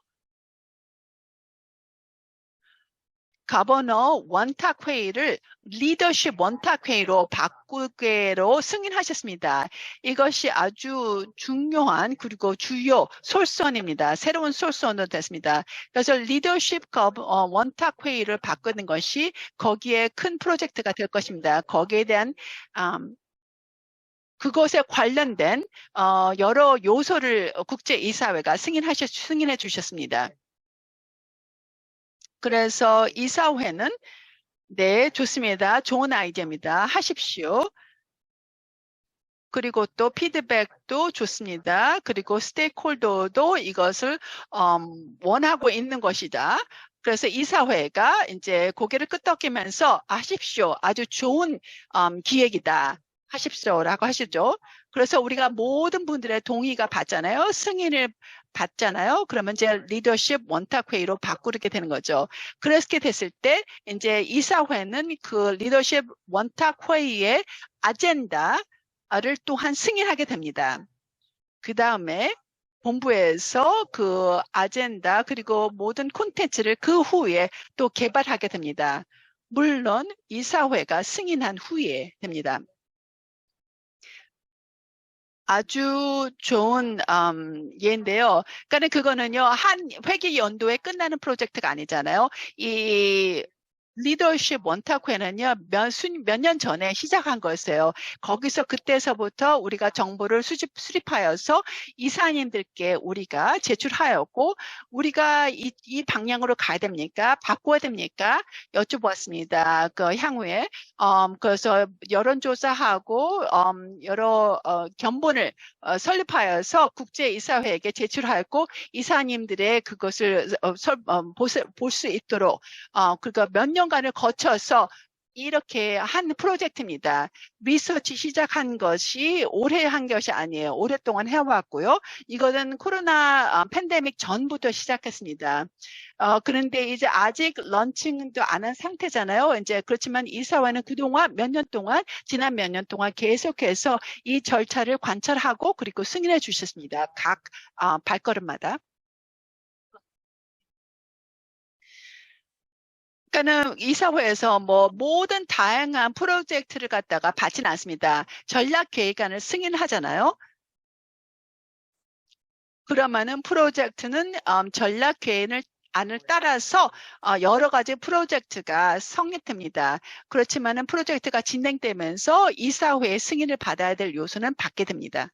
가버너 원탁 회의를 리더십 원탁 회의로 바꾸기로 승인하셨습니다. 이것이 아주 중요한 그리고 주요 솔선입니다. 새로운 솔선으로 됐습니다. 그래서 리더십 원탁 회의를 바꾸는 것이 거기에 큰 프로젝트가 될 것입니다. 거기에 대한 그것에 관련된 여러 요소를 국제이사회가 승인해 주셨습니다. 그래서 이사회는 네, 좋습니다. 좋은 아이디어입니다. 하십시오. 그리고 또 피드백도 좋습니다. 그리고 스테이크홀더도 이것을 원하고 있는 것이다. 그래서 이사회가 이제 고개를 끄덕이면서 하십시오. 아주 좋은 기획이다. 하십시오라고 하시죠. 그래서 우리가 모든 분들의 동의가 받잖아요. 승인을 받잖아요. 그러면 이제 리더십 원탁 회의로 바꾸게 되는 거죠. 그렇게 됐을 때 이제 이사회는 그 리더십 원탁 회의의 아젠다를 또한 승인하게 됩니다. 그 다음에 본부에서 그 아젠다 그리고 모든 콘텐츠를 그 후에 또 개발하게 됩니다. 물론 이사회가 승인한 후에 됩니다. 아주 좋은 예인데요. 그러니까 그거는요 한 회기 연도에 끝나는 프로젝트가 아니잖아요. 이 리더십 원탁회는요, 몇 년 전에 시작한 거였어요. 거기서 그때서부터 우리가 정보를 수립하여서 이사님들께 우리가 제출하였고, 우리가 이 방향으로 가야 됩니까? 바꿔야 됩니까? 여쭤보았습니다. 그 향후에. 그래서 여론조사하고, 여러 견본을 설립하여서 국제이사회에게 제출하였고, 이사님들의 그것을 볼 수 있도록, 그러니까 몇 년간을 거쳐서 이렇게 한 프로젝트입니다. 리서치 시작한 것이 올해 한 것이 아니에요. 오랫동안 해왔고요. 이거는 코로나 팬데믹 전부터 시작했습니다. 그런데 이제 아직 런칭도 안 한 상태잖아요. 이제 그렇지만 이사회는 그동안 지난 몇 년 동안 계속해서 이 절차를 관찰하고 그리고 승인해 주셨습니다. 각 발걸음마다. 그러니까는 이사회에서 모든 다양한 프로젝트를 갖다가 받지는 않습니다. 전략계획안을 승인하잖아요. 그러면은 프로젝트는 안을 따라서 여러 가지 프로젝트가 성립됩니다. 그렇지만은 프로젝트가 진행되면서 이사회의 승인을 받아야 될 요소는 받게 됩니다.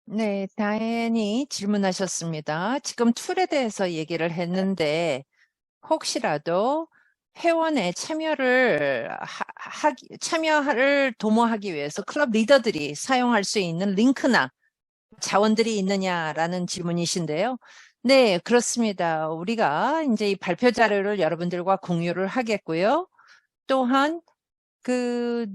네, 다행히 질문하셨습니다. 지금 툴에 대해서 얘기를 했는데 혹시라도 회원의 참여를 도모하기 위해서 클럽 리더들이 사용할 수 있는 링크나 자원들이 있느냐라는 질문이신데요. 네, 그렇습니다. 우리가 이제 이 발표 자료를 여러분들과 공유를 하겠고요. 또한 그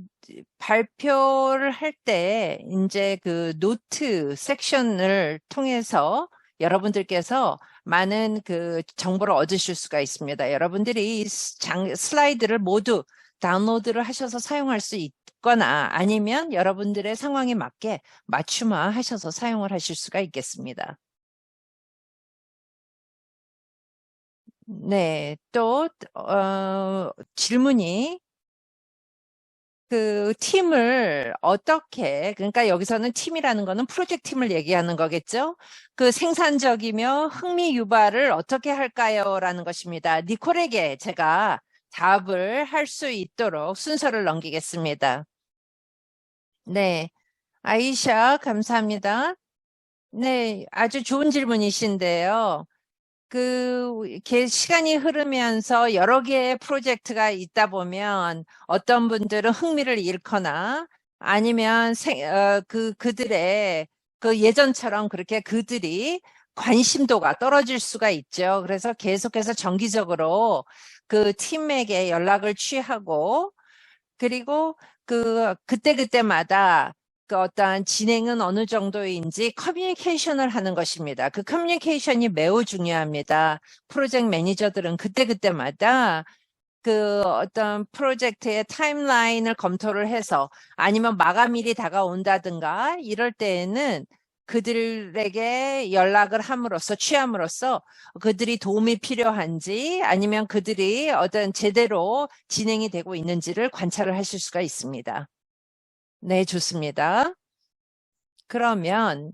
발표를 할 때 이제 그 노트 섹션을 통해서 여러분들께서 많은 그 정보를 얻으실 수가 있습니다. 여러분들이 슬라이드를 모두 다운로드를 하셔서 사용할 수 있거나 아니면 여러분들의 상황에 맞게 맞춤화 하셔서 사용을 하실 수가 있겠습니다. 네, 또 질문이 그 팀을 어떻게, 그러니까 여기서는 팀이라는 거는 프로젝트 팀을 얘기하는 거겠죠? 그 생산적이며 흥미 유발을 어떻게 할까요? 라는 것입니다. 니콜에게 제가 답을 할 수 있도록 순서를 넘기겠습니다. 네, 아이샤 감사합니다. 네, 아주 좋은 질문이신데요. 시간이 흐르면서 여러 개의 프로젝트가 있다 보면 어떤 분들은 흥미를 잃거나 아니면 그들의 예전처럼 그렇게 그들이 관심도가 떨어질 수가 있죠. 그래서 계속해서 정기적으로 그 팀에게 연락을 취하고 그리고 그때그때마다 그 어떠한 진행은 어느 정도인지 커뮤니케이션을 하는 것입니다. 그 커뮤니케이션이 매우 중요합니다. 프로젝트 매니저들은 그때그때마다 그 어떤 프로젝트의 타임라인을 검토를 해서 아니면 마감일이 다가온다든가 이럴 때에는 그들에게 연락을 취함으로써 그들이 도움이 필요한지 아니면 그들이 어떤 제대로 진행이 되고 있는지를 관찰을 하실 수가 있습니다. 네, 좋습니다. 그러면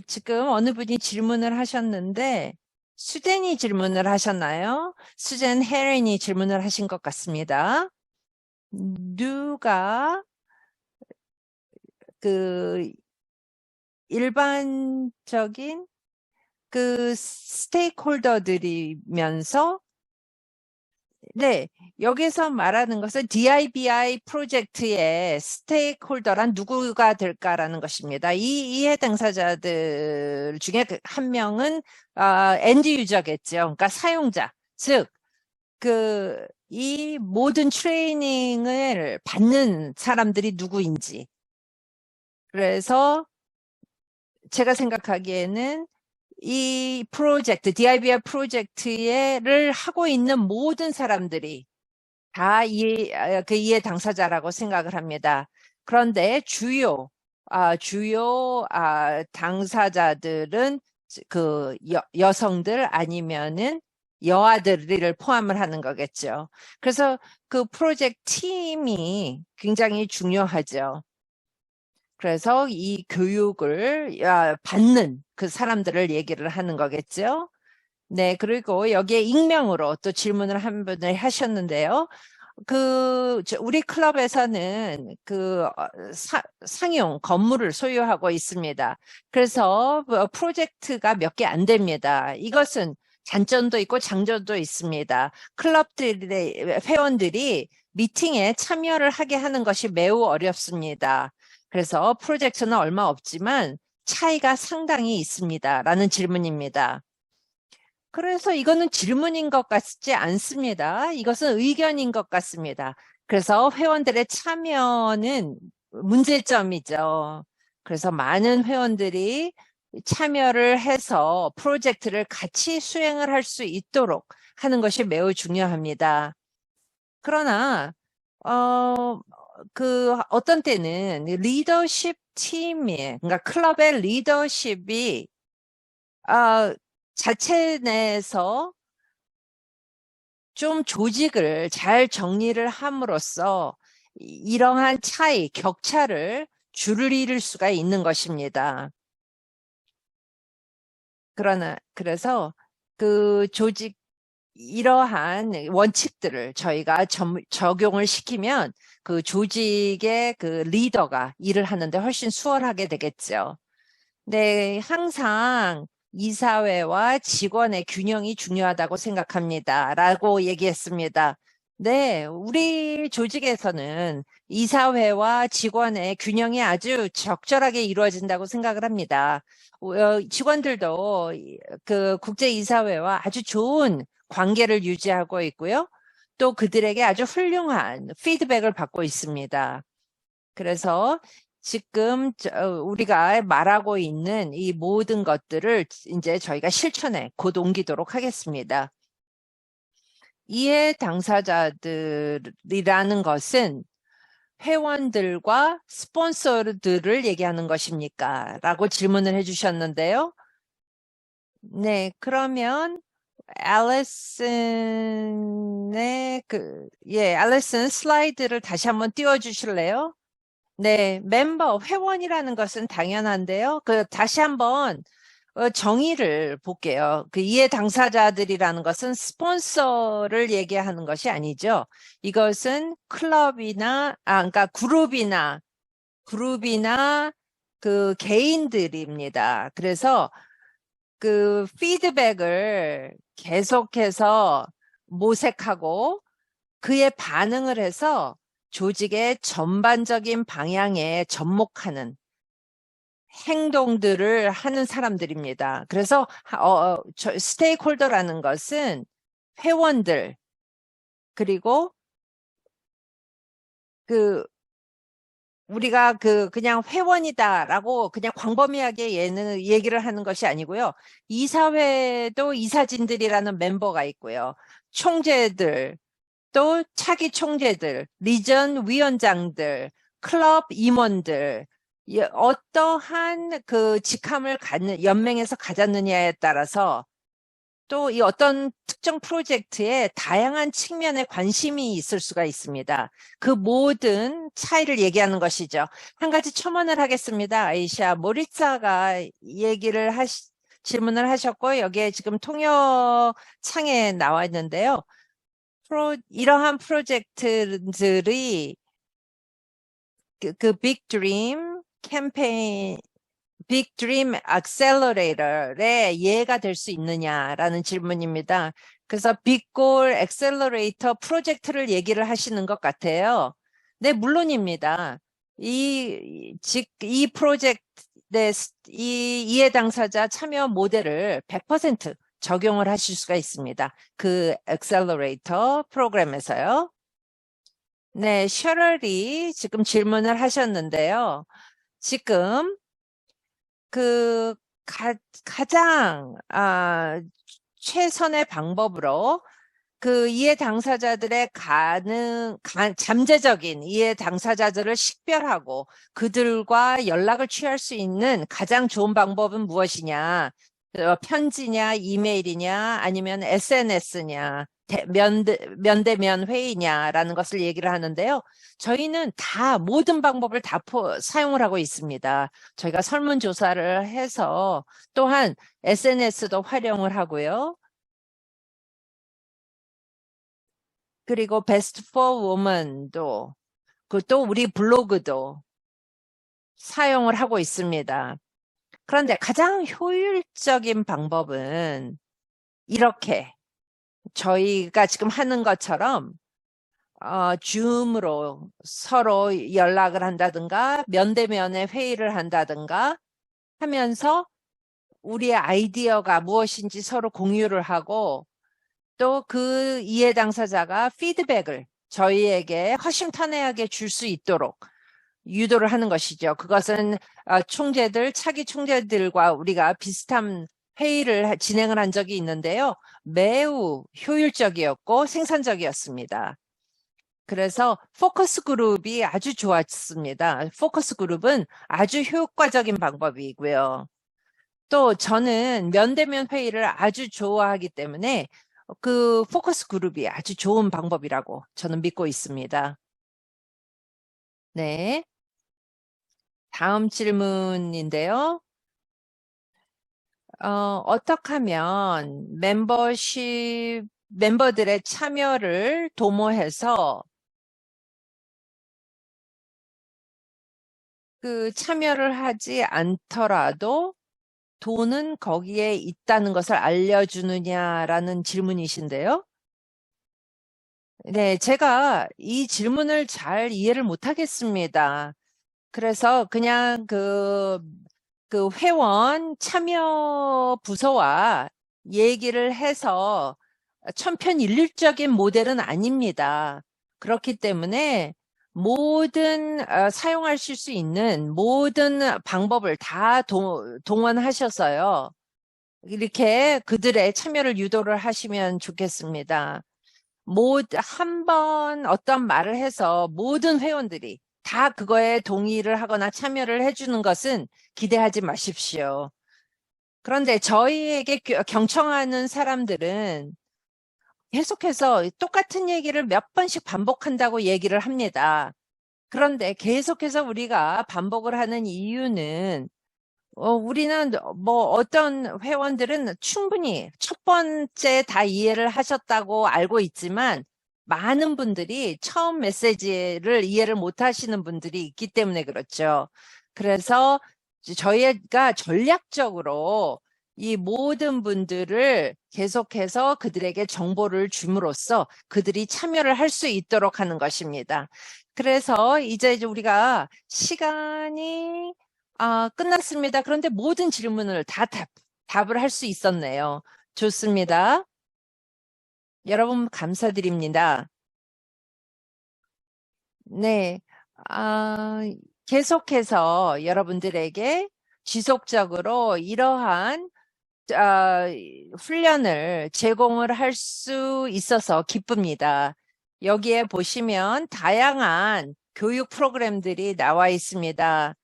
지금 어느 분이 질문을 하셨는데 수젠이 질문을 하셨나요? 수젠 헤렌이 질문을 하신 것 같습니다. 누가 그 일반적인 그 스테이크홀더들이면서 네, 여기서 말하는 것은 DIBI 프로젝트의 스테이크홀더란 누구가 될까라는 것입니다. 이해 당사자들 중에 한 명은 엔드 유저겠죠. 그러니까 사용자, 즉 이 모든 트레이닝을 받는 사람들이 누구인지. 그래서 제가 생각하기에는 이 프로젝트, DIBI 프로젝트를 하고 있는 모든 사람들이 다 이해 당사자라고 생각을 합니다. 그런데 주요 당사자들은 여성들 아니면은 여아들을 포함을 하는 거겠죠. 그래서 그 프로젝트 팀이 굉장히 중요하죠. 그래서 이 교육을 받는 그 사람들을 얘기를 하는 거겠죠. 네, 그리고 여기에 익명으로 또 질문을 한 분을 하셨는데요. 우리 클럽에서는 상용 건물을 소유하고 있습니다. 그래서 프로젝트가 몇 개 안 됩니다. 이것은 단점도 있고 장점도 있습니다. 클럽들의 회원들이 미팅에 참여를 하게 하는 것이 매우 어렵습니다. 그래서 프로젝트는 얼마 없지만 차이가 상당히 있습니다. 라는 질문입니다. 그래서 이거는 질문인 것 같지 않습니다. 이것은 의견인 것 같습니다. 그래서 회원들의 참여는 문제점이죠. 그래서 많은 회원들이 참여를 해서 프로젝트를 같이 수행을 할 수 있도록 하는 것이 매우 중요합니다. 그러나 어떤 때는 리더십 팀이, 그러니까 클럽의 리더십이 자체 내에서 좀 조직을 잘 정리를 함으로써 이러한 차이, 격차를 수가 있는 것입니다. 그래서 이러한 원칙들을 저희가 적용을 시키면 그 조직의 그 리더가 일을 하는데 훨씬 수월하게 되겠죠. 네, 항상 이사회와 직원의 균형이 중요하다고 생각합니다. 라고 얘기했습니다. 네, 우리 조직에서는 이사회와 직원의 균형이 아주 적절하게 이루어진다고 생각을 합니다. 직원들도 그 국제이사회와 아주 좋은 관계를 유지하고 있고요. 또 그들에게 아주 훌륭한 피드백을 받고 있습니다. 그래서 지금 우리가 말하고 있는 이 모든 것들을 이제 저희가 실천에 곧 옮기도록 하겠습니다. 이해 당사자들이라는 것은 회원들과 스폰서들을 얘기하는 것입니까? 라고 질문을 해주셨는데요. 네, 그러면 앨리슨 슬라이드를 다시 한번 띄워주실래요? 네, 회원이라는 것은 당연한데요. 다시 한번 정의를 볼게요. 이해 당사자들이라는 것은 스폰서를 얘기하는 것이 아니죠. 이것은 그러니까 그룹이나 그 개인들입니다. 그래서 그 피드백을 계속해서 모색하고 그에 반응을 해서 조직의 전반적인 방향에 접목하는 행동들을 하는 사람들입니다. 그래서 스테이크홀더라는 것은 회원들, 그리고 우리가 그냥 회원이다라고 그냥 광범위하게 얘기를 하는 것이 아니고요. 이사회도 이사진들이라는 멤버가 있고요. 총재들, 또 차기 총재들, 리전 위원장들, 클럽 임원들, 어떠한 그 직함을 연맹에서 가졌느냐에 따라서 또 이 어떤 특정 프로젝트에 다양한 측면에 관심이 있을 수가 있습니다. 그 모든 차이를 얘기하는 것이죠. 한 가지 첨언을 하겠습니다. 아이샤 모리사가 질문을 하셨고 여기에 지금 통역창에 나와 있는데요. 이러한 프로젝트들이 빅 드림 캠페인, 빅 드림 액셀러레이터의 예가 될 수 있느냐라는 질문입니다. 그래서 빅골 액셀러레이터 프로젝트를 얘기를 하시는 것 같아요. 네, 물론입니다. 이 프로젝트, 이 이해 당사자 참여 모델을 100% 적용을 하실 수가 있습니다. 그 액셀러레이터 프로그램에서요. 네, 셔럴이 지금 질문을 하셨는데요. 지금 가장 최선의 방법으로 이해 당사자들의 잠재적인 이해 당사자들을 식별하고 그들과 연락을 취할 수 있는 가장 좋은 방법은 무엇이냐? 편지냐, 이메일이냐, 아니면 SNS냐, 면대면 회의냐라는 것을 얘기를 하는데요. 저희는 다 모든 방법을 다 사용을 하고 있습니다. 저희가 설문조사를 해서 또한 SNS도 활용을 하고요. 그리고 베스트 포 우먼도 또 우리 블로그도 사용을 하고 있습니다. 그런데 가장 효율적인 방법은 이렇게 저희가 지금 하는 것처럼 줌으로 서로 연락을 한다든가 면대면에 회의를 한다든가 하면서 우리의 아이디어가 무엇인지 서로 공유를 하고 또 그 이해 당사자가 피드백을 저희에게 허심탄회하게 줄 수 있도록 유도를 하는 것이죠. 그것은 차기 총재들과 우리가 비슷한 회의를 진행을 한 적이 있는데요. 매우 효율적이었고 생산적이었습니다. 그래서 포커스 그룹이 아주 좋았습니다. 포커스 그룹은 아주 효과적인 방법이고요. 또 저는 면대면 회의를 아주 좋아하기 때문에 그 포커스 그룹이 아주 좋은 방법이라고 저는 믿고 있습니다. 네. 다음 질문인데요. 어떻게 하면 멤버들의 참여를 도모해서 그 참여를 하지 않더라도 돈은 거기에 있다는 것을 알려주느냐라는 질문이신데요. 네, 제가 이 질문을 잘 이해를 못하겠습니다. 그래서 그냥 그 회원 참여 부서와 얘기를 해서 천편일률적인 모델은 아닙니다. 그렇기 때문에 사용하실 수 있는 모든 방법을 다 동원하셔서요. 이렇게 그들의 참여를 유도를 하시면 좋겠습니다. 한 번 어떤 말을 해서 모든 회원들이 다 그거에 동의를 하거나 참여를 해주는 것은 기대하지 마십시오. 그런데 저희에게 경청하는 사람들은 계속해서 똑같은 얘기를 몇 번씩 반복한다고 얘기를 합니다. 그런데 계속해서 우리가 반복을 하는 이유는 우리는 어떤 회원들은 충분히 첫 번째 다 이해를 하셨다고 알고 있지만 많은 분들이 처음 메시지를 이해를 못 하시는 분들이 있기 때문에 그렇죠. 그래서 저희가 전략적으로 이 모든 분들을 계속해서 그들에게 정보를 줌으로써 그들이 참여를 할 수 있도록 하는 것입니다. 그래서 이제 우리가 시간이 끝났습니다. 그런데 모든 질문을 다 답을 할 수 있었네요. 좋습니다. 여러분 감사드립니다. 네, 계속해서 여러분들에게 지속적으로 이러한 훈련을 제공을 할 수 있어서 기쁩니다. 여기에 보시면 다양한 교육 프로그램들이 나와 있습니다.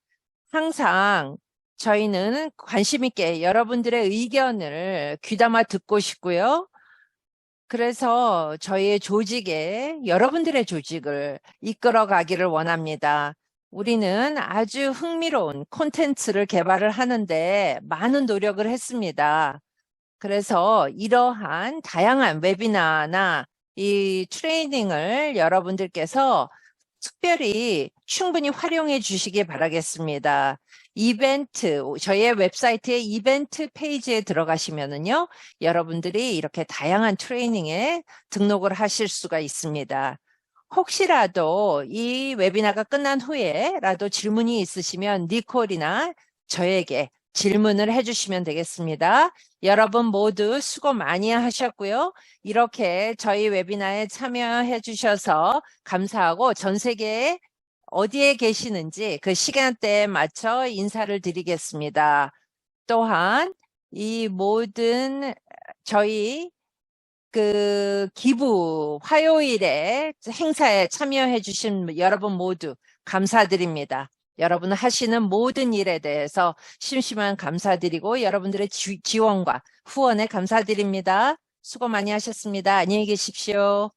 항상 저희는 관심 있게 여러분들의 의견을 귀담아 듣고 싶고요. 그래서 저희의 여러분들의 조직을 이끌어 가기를 원합니다. 우리는 아주 흥미로운 콘텐츠를 개발을 하는데 많은 노력을 했습니다. 그래서 이러한 다양한 웨비나나 이 트레이닝을 여러분들께서 특별히 충분히 활용해 주시기 바라겠습니다. 저희의 웹사이트의 이벤트 페이지에 들어가시면은요, 여러분들이 이렇게 다양한 트레이닝에 등록을 하실 수가 있습니다. 혹시라도 이 웨비나가 끝난 후에라도 질문이 있으시면 니콜이나 저에게 질문을 해주시면 되겠습니다. 여러분 모두 수고 많이 하셨고요. 이렇게 저희 웨비나에 참여해 주셔서 감사하고 전 세계에 어디에 계시는지 그 시간대에 맞춰 인사를 드리겠습니다. 또한 이 모든 저희 기부 화요일에 행사에 참여해 주신 여러분 모두 감사드립니다. 여러분 하시는 모든 일에 대해서 심심한 감사드리고 여러분들의 지원과 후원에 감사드립니다. 수고 많이 하셨습니다. 안녕히 계십시오.